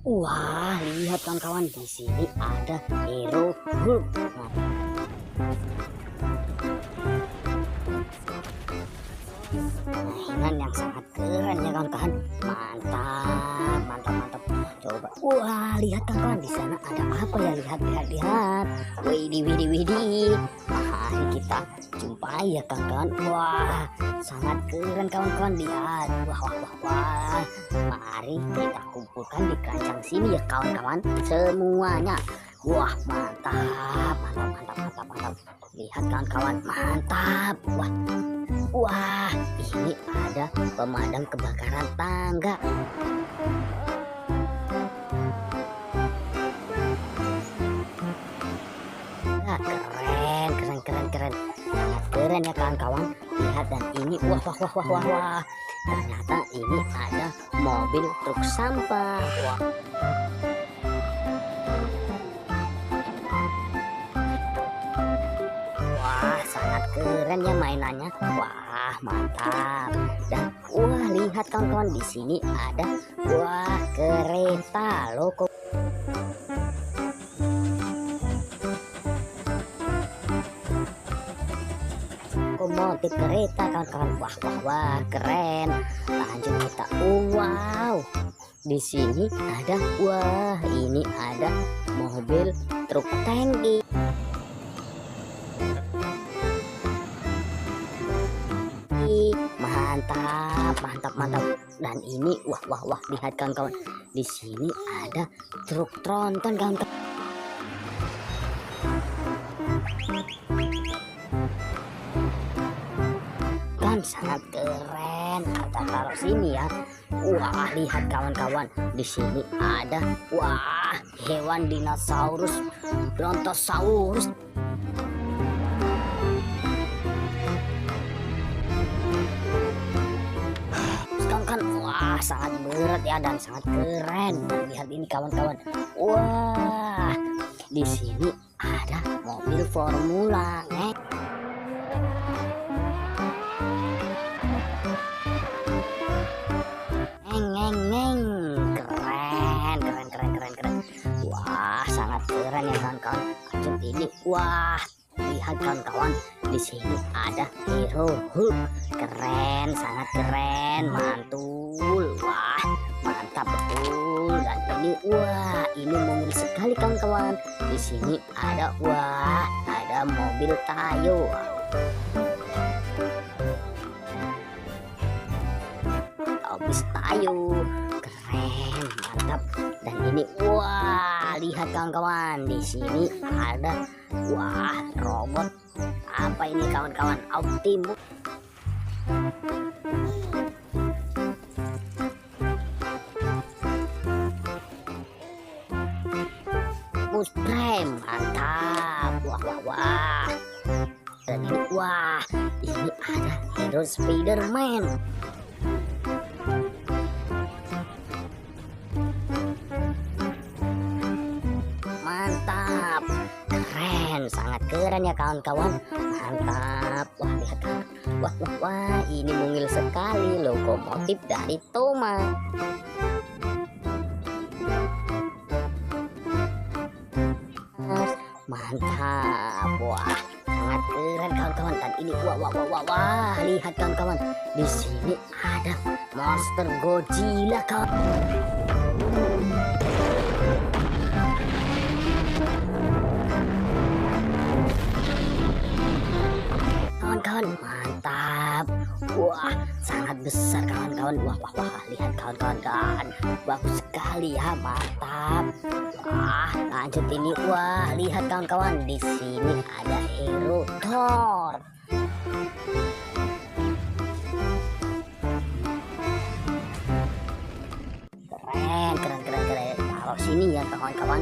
Wah, lihat kawan-kawan, di sini ada hero Hulk. Mainan yang sangat keren ya kawan-kawan. Mantap, mantap, mantap. Coba. Wah, lihat kawan-kawan, di sana ada apa ya? Lihat, lihat, lihat. Widih, widih, widih. Mari kita jumpai ya kawan-kawan. Wah, sangat keren kawan-kawan. Lihat. Wah, wah, wah, wah. Mari kita kumpulkan di keranjang sini ya kawan-kawan. Semuanya. Wah, mantap, mantap, mantap, mantap, mantap. Lihat kawan-kawan, mantap. Wah. Wah, ini ada pemadam kebakaran tangga. Nah, keren, keren, keren, keren. Sangat keren ya kawan-kawan. Lihat, dan ini wah, wah, wah, wah, wah, wah. Ternyata ini ada mobil truk sampah. Wah. Wah, sangat keren ya mainannya. Wah, mantap. Dan wah, lihat kawan-kawan, di sini ada wah kereta lokomotif kereta kawan-kawan. Wah, wah, wah, keren. Lanjut kita. Wow. Di sini ada wah, ini ada mobil truk tangki. Mantap, mantap, mantap. Dan ini wah, wah, wah, lihat kawan-kawan, di sini ada truk tronton kawan-kawan. Kan sangat keren. Kita taruh sini ya. Wah, lihat kawan-kawan, di sini ada wah hewan dinosaurus brontosaurus. Kan wah, sangat berat ya dan sangat keren. Lihat ini kawan-kawan. Wah, di sini ada mobil formula. Ngeng. Keren, keren, keren, keren, keren. Wah, sangat keren ya kawan-kawan. Lanjut ini. Wah, lihat kawan-kawan, di sini ada hero Hulk. Keren, sangat keren, mantul. Wah, mantap betul. Dan ini wah, ini mobil sekali kawan-kawan. Di sini ada wah, ada mobil Tayo. Habis Tayo. Keren, mantap. Dan ini wah, lihat kawan-kawan, di sini ada wah robot apa ini kawan-kawan, Optimus. Prime, mantap. Wah, wah, wah. Dan ini wah, ini ada hero Spider-Man. Mantap, keren, sangat keren ya kawan-kawan. Mantap. Wah, lihat kan. Wah, wah, wah, ini mungil sekali, lokomotif dari Thomas. Mantap. Wah, sangat keren kawan-kawan. Dan ini wah, wah, wah, wah, wah, lihat kawan-kawan, di sini ada monster Godzilla kawan. Kawan-kawan, mantap. Wah, sangat besar kawan-kawan. Wah, wah, wah, lihat kawan-kawan, kan bagus sekali ya, mantap. Wah, lanjut ini. Wah, lihat kawan-kawan, di sini ada hero Thor. Keren, keren, keren, keren. Taruh sini ya kawan-kawan.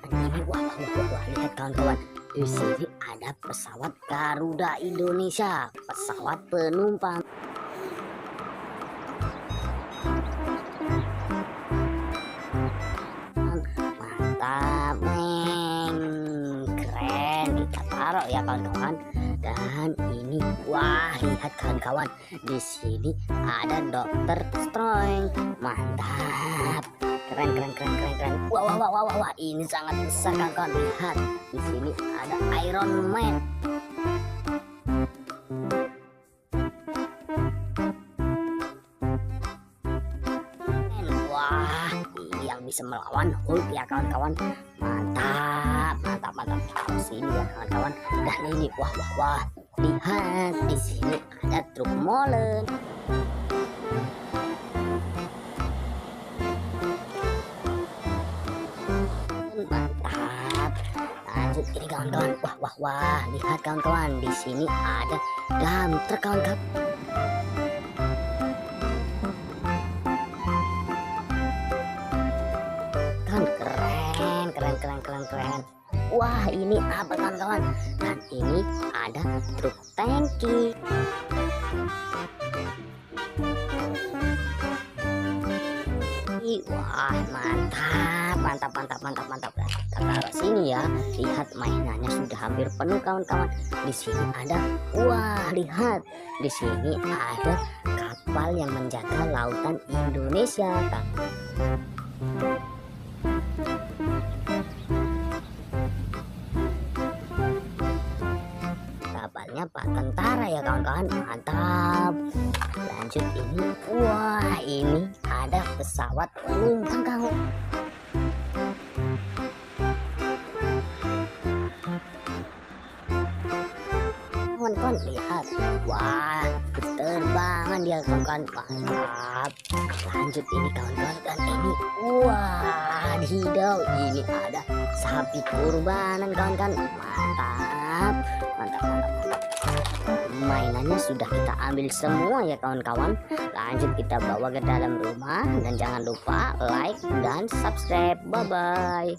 Dan ini wah, wah, wah, wah, lihat kawan-kawan, di sini ada pesawat Garuda Indonesia, pesawat penumpang. Mantap, keren. Kita taruh ya kawan-kawan. Dan ini wah, lihat kawan-kawan, di sini ada Dokter Strange. Mantap, keren, keren, keren, keren, keren. Wah, ini sangat besar kawan-kawan. Lihat, di sini ada Iron Man. Wah, ini yang bisa melawan Hulk ya kawan-kawan. Mantap. Taruh sini ya kawan-kawan. Dan ini wah. Lihat, di sini ada truk molen. Mantap. Lanjut ini kawan-kawan. Wah. Lihat kawan-kawan, di sini ada dump truck kawan-kawan. Keren. Wah, ini apa kawan-kawan? Dan ini ada truk tangki. Wah, mantap. Kita taruh sini ya. Lihat, mainannya sudah hampir penuh kawan-kawan. Di sini ada, lihat, di sini ada kapal yang menjaga lautan Indonesia. Kapalnya Pak Tentara ya kawan-kawan. Mantap. Lanjut ini, ini ada pesawat terbang kawan. Kawan-kawan lihat, berterbangan dia kawan-kawan. Mantap. Lanjut ini kawan-kawan, dan ini hidau, ini ada sapi kurbanan kawan-kawan. Mantap. Mainannya sudah kita ambil semua ya kawan-kawan. Lanjut kita bawa ke dalam rumah, dan jangan lupa like dan subscribe. Bye bye.